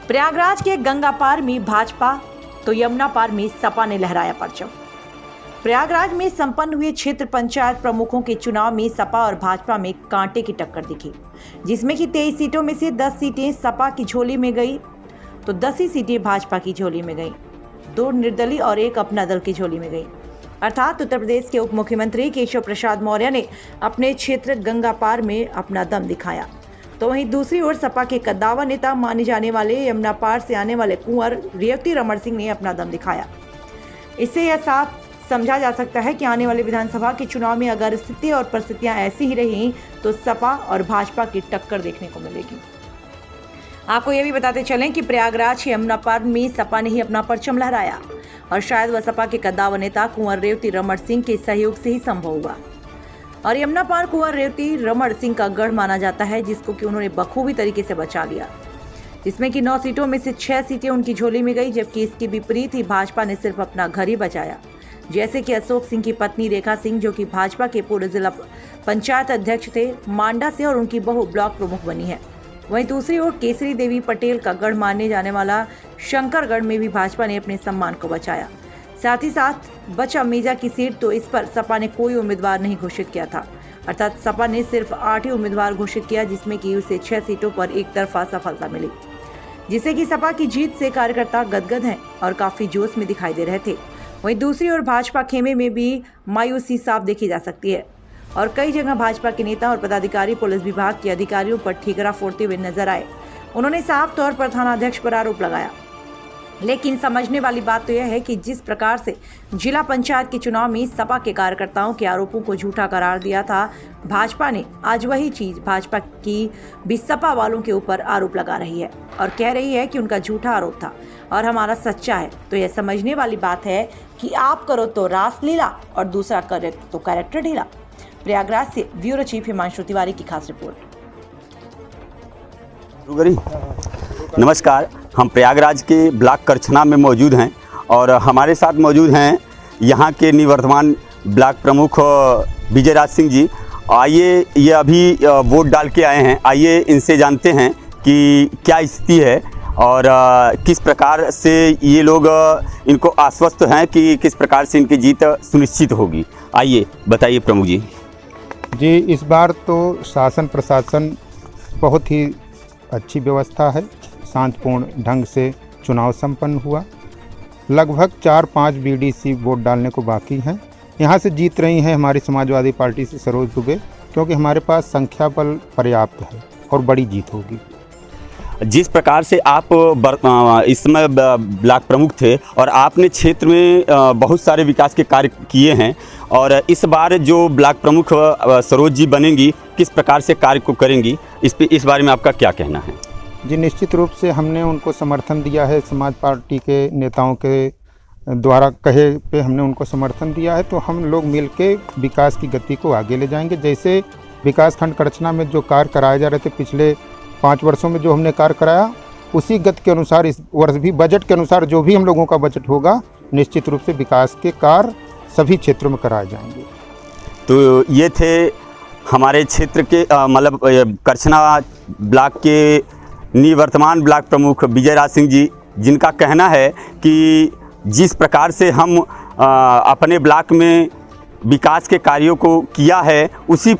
प्रयागराज के गंगा पार में भाजपा तो यमुना पार में सपा ने लहराया परचम। प्रयागराज में संपन्न हुए क्षेत्र पंचायत प्रमुखों के चुनाव में सपा और भाजपा में कांटे की टक्कर दिखी, जिसमें कि 23 सीटों में से 10 सीटें सपा की झोली में गई तो 10 ही सीटें भाजपा की झोली में गई। 2 निर्दलीय और 1 अपना दल की झोली में गई। अर्थात उत्तर प्रदेश के उप मुख्यमंत्री केशव प्रसाद मौर्य ने अपने क्षेत्र गंगा पार में अपना दम दिखाया, तो वहीं दूसरी ओर सपा के कद्दावर नेता माने जाने वाले यमुना पार से आने वाले कुंवर रेवती रमण सिंह ने अपना दम दिखाया। इससे यह साफ समझा जा सकता है कि आने वाले विधानसभा के चुनाव में अगर स्थिति और परिस्थितियां ऐसी ही रहीं तो सपा और भाजपा की टक्कर देखने को मिलेगी। आपको यह भी बताते चलें कि प्रयागराज यमुना पार में सपा ने ही अपना परचम लहराया और शायद वह सपा के कद्दावर नेता कुंवर रेवती रमण सिंह के सहयोग से ही संभव हुआ। और यमुना पार कुंवर रेवती रमण सिंह का गढ़ माना जाता है, जिसको कि उन्होंने बखूबी तरीके से बचा लिया, जिसमें कि 9 सीटों में से 6 सीटें उनकी झोली में गई, जबकि इसके विपरीत ही भाजपा ने सिर्फ अपना घर ही बचाया। जैसे कि अशोक सिंह की पत्नी रेखा सिंह, जो कि भाजपा के पूर्व जिला पंचायत अध्यक्ष थे मांडा से, और उनकी बहू ब्लॉक प्रमुख बनी है। वहीं दूसरी ओर केसरी देवी पटेल का गढ़ माने जाने वाला शंकरगढ़ में भी भाजपा ने अपने सम्मान को बचाया। साथ ही साथ बचा मेजा की सीट, तो इस पर सपा ने कोई उम्मीदवार नहीं घोषित किया था, अर्थात सपा ने सिर्फ 8 ही उम्मीदवार घोषित किया, जिसमें कि उसे 6 सीटों पर एक तरफा सफलता मिली, जिससे कि सपा की जीत से कार्यकर्ता गदगद हैं और काफी जोश में दिखाई दे रहे थे। वहीं दूसरी ओर भाजपा खेमे में भी मायूसी साफ देखी जा सकती है और कई जगह भाजपा के नेता और पदाधिकारी पुलिस विभाग के अधिकारियों पर ठीकरा फोड़ते हुए नजर आए। उन्होंने साफ तौर पर थानाध्यक्ष पर आरोप लगाया, लेकिन समझने वाली बात तो यह है कि जिस प्रकार से जिला पंचायत के चुनाव में सपा के कार्यकर्ताओं के आरोपों को झूठा करार दिया था, भाजपा ने आज वही चीज भाजपा की भी सपा वालों के ऊपर आरोप लगा रही है और कह रही है कि उनका झूठा आरोप था और हमारा सच्चा है। तो यह समझने वाली बात है कि आप करो तो रासलीला और दूसरा करे तो कैरेक्टर ढीला। प्रयागराज से ब्यूरो चीफ हिमांशु तिवारी की खास रिपोर्ट। नमस्कार, हम प्रयागराज के ब्लॉक करछना में मौजूद हैं और हमारे साथ मौजूद हैं यहाँ के निवर्तमान ब्लॉक प्रमुख विजयराज सिंह जी। आइए, ये अभी वोट डाल के आए हैं, आइए इनसे जानते हैं कि क्या स्थिति है और किस प्रकार से ये लोग इनको आश्वस्त हैं कि किस प्रकार से इनकी जीत सुनिश्चित होगी। आइए बताइए प्रमुख जी। जी, इस बार तो शासन प्रशासन बहुत ही अच्छी व्यवस्था है, शांतिपूर्ण ढंग से चुनाव संपन्न हुआ। लगभग 4-5 बीडीसी वोट डालने को बाकी हैं। यहाँ से जीत रही हैं हमारी समाजवादी पार्टी से सरोज दुबे, क्योंकि हमारे पास संख्या बल पर्याप्त है और बड़ी जीत होगी। जिस प्रकार से आप इस समय ब्लॉक प्रमुख थे और आपने क्षेत्र में बहुत सारे विकास के कार्य किए हैं, और इस बार जो ब्लॉक प्रमुख सरोज जी बनेंगी, किस प्रकार से कार्य को करेंगी, इस बारे में आपका क्या कहना है? जी, निश्चित रूप से हमने उनको समर्थन दिया है। समाज पार्टी के नेताओं के द्वारा कहे पे हमने उनको समर्थन दिया है, तो हम लोग मिल के विकास की गति को आगे ले जाएंगे। जैसे विकासखंड करछना में जो कार्य कराए जा रहे थे पिछले 5 वर्षों में, जो हमने कार्य कराया, उसी गति के अनुसार इस वर्ष भी बजट के अनुसार जो भी हम लोगों का बजट होगा, निश्चित रूप से विकास के कार्य सभी क्षेत्रों में कराए जाएंगे। तो ये थे हमारे क्षेत्र के मतलब करछना ब्लॉक के निवर्तमान ब्लॉक प्रमुख विजयराज सिंह जी, जिनका कहना है कि जिस प्रकार से हम अपने ब्लॉक में विकास के कार्यों को किया है, उसी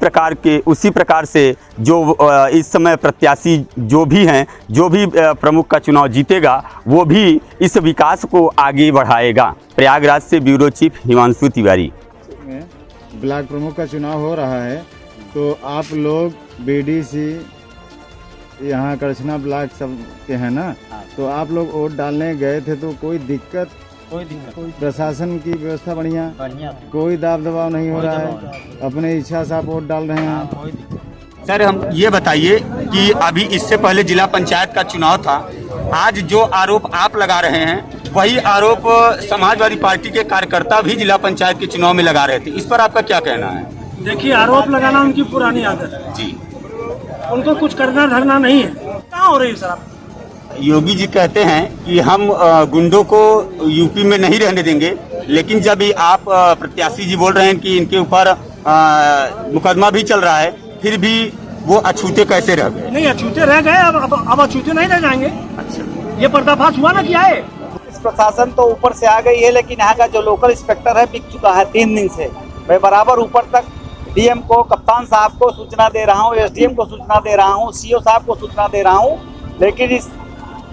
प्रकार से जो इस समय प्रत्याशी जो भी हैं, जो भी प्रमुख का चुनाव जीतेगा, वो भी इस विकास को आगे बढ़ाएगा। प्रयागराज से bureau chief Himanshu Tiwari. Block प्रमुख का चुनाव हो रहा है, तो आप लोग बीडीसी यहाँ करछना ब्लॉक सब के हैं ना, तो आप लोग वोट डालने गए थे, तो कोई दिक्कत प्रशासन की व्यवस्था बढ़िया, कोई दाब दबाव नहीं हो रहा है, अपने इच्छा से आप वोट डाल रहे हैं। सर, हम ये बताइए कि अभी इससे पहले जिला पंचायत का चुनाव था, आज जो आरोप आप लगा रहे हैं, वही आरोप समाजवादी पार्टी के कार्यकर्ता भी जिला पंचायत के चुनाव में लगा रहे थे। इस पर आपका क्या कहना है? देखिए, आरोप लगाना उनकी पुरानी आदत है जी, उनको कुछ करना धरना नहीं है। कहाँ हो रही है सर? योगी जी कहते हैं कि हम गुंडों को यूपी में नहीं रहने देंगे, लेकिन जब आप प्रत्याशी जी बोल रहे हैं कि इनके ऊपर मुकदमा भी चल रहा है, फिर भी वो अछूते कैसे रह गए? नहीं अछूते रह गए, अब अछूते नहीं रह जाएंगे। अच्छा, ये पर्दाफाश हुआ ना क्या है। प्रशासन तो ऊपर से आ गई है, लेकिन यहाँ का जो लोकल इंस्पेक्टर है बिक चुका है 3 दिन से। मैं बराबर ऊपर तक डीएम को, कप्तान साहब को सूचना दे रहा हूँ, एसडीएम को सूचना दे रहा हूँ, सीओ साहब को सूचना दे रहा हूँ, लेकिन इस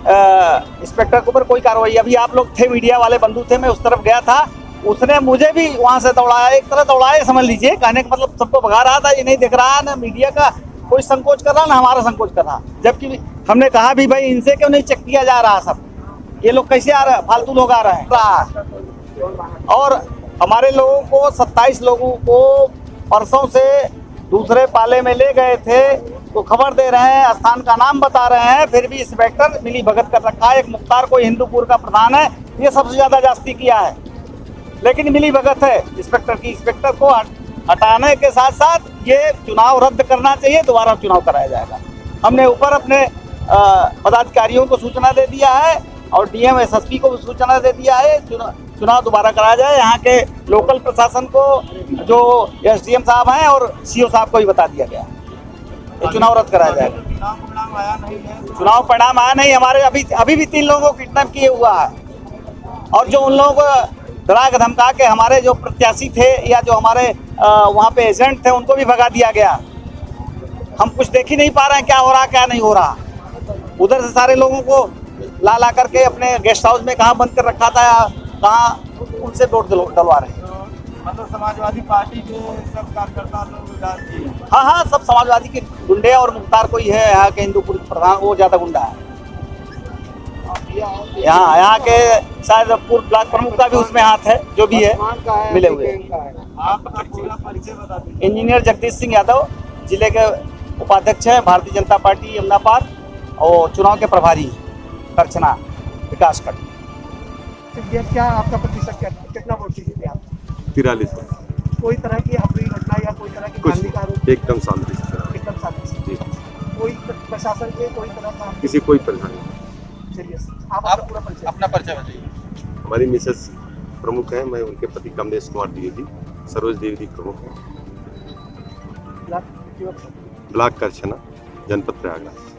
इंस्पेक्टर के ऊपर कोई कार्रवाई। अभी आप लोग थे, मीडिया वाले बंधु थे, मैं उस तरफ गया था, उसने मुझे भी वहाँ से दौड़ाया, एक तरह दौड़ाया समझ लीजिए। कहने का मतलब सबको भगा रहा था, ये नहीं दिख रहा ना मीडिया का कोई संकोच कर रहा ना हमारा संकोच कर रहा। जबकि हमने कहा भी भाई इनसे क्यों नहीं चेक किया जा रहा, सब ये लोग कैसे आ रहे हैं, फालतू लोग आ रहे हैं। और हमारे लोगों को 27 लोगों को परसों से दूसरे पाले में ले गए थे, तो खबर दे रहे हैं, स्थान का नाम बता रहे हैं, फिर भी इंस्पेक्टर मिली भगत कर रखा है। एक मुख्तार कोई हिंदूपुर का प्रधान है, ये सबसे ज़्यादा जास्ती किया है, लेकिन मिली भगत है इंस्पेक्टर की। इंस्पेक्टर को हटाने के साथ साथ ये चुनाव रद्द करना चाहिए, दोबारा चुनाव कराया जाएगा। हमने ऊपर अपने पदाधिकारियों को सूचना दे दिया है और डीएम एसएसपी को भी सूचना दे दिया है, चुनाव दोबारा कराया जाए। यहाँ के लोकल प्रशासन को, जो एसडीएम साहब हैं और सीओ साहब को भी बता दिया गया, ये चुनाव रद्द कराया जाएगा। चुनाव परिणाम आया नहीं, हमारे अभी भी 3 लोगों को किडनैप किए हुआ है, और जो उन लोगों को डरा के धमका के हमारे जो प्रत्याशी थे या जो हमारे वहाँ पे एजेंट थे उनको भी भगा दिया गया। हम कुछ देख ही नहीं पा रहे हैं क्या हो रहा क्या नहीं हो रहा। उधर से सारे लोगों को ला करके अपने गेस्ट हाउस में कहाँ बंद कर रखा था, कहाँ उनसे वोट डलवा रहे हैं। मतलब समाजवादी पार्टी के सब कार्यकर्ता लोग, हाँ, सब समाजवादी के गुंडे, और मुख्तार कोई है यहाँ के हिंदूपुर प्रधान, वो ज़्यादा गुंडा है। यहाँ के शायद पूर्व ब्लॉक प्रमुख का भी उसमें हाथ है, जो भी है मिले हुए। आपका पूरा परिचय बता दीजिए। इंजीनियर जगदीश सिंह यादव, जिले के उपाध्यक्ष हैं भारतीय जनता पार्टी यमुना पार, और चुनाव के प्रभारी करछना विकास खंड। क्या आपका प्रतिशत कितना वोट जीते आप? 43। कोई तरह की अप्रिय घटना या कोई तरह की कुछ धार्मिक आरोप? एकदम शांति से, एकदम शांति से। जी, कोई प्रशासन के कोई तरह का? किसी कोई परेशानी नहीं। चलिए, आप अपना परिचय, अपना परिचय बताइए। हमारी मिसेस प्रमुख है, मैं उनके पति कमलेश कुमार द्विवेदी, सरोज द्विवेदी प्रमुख है, ब्लॉक करछना, जनपद प्रयागराज।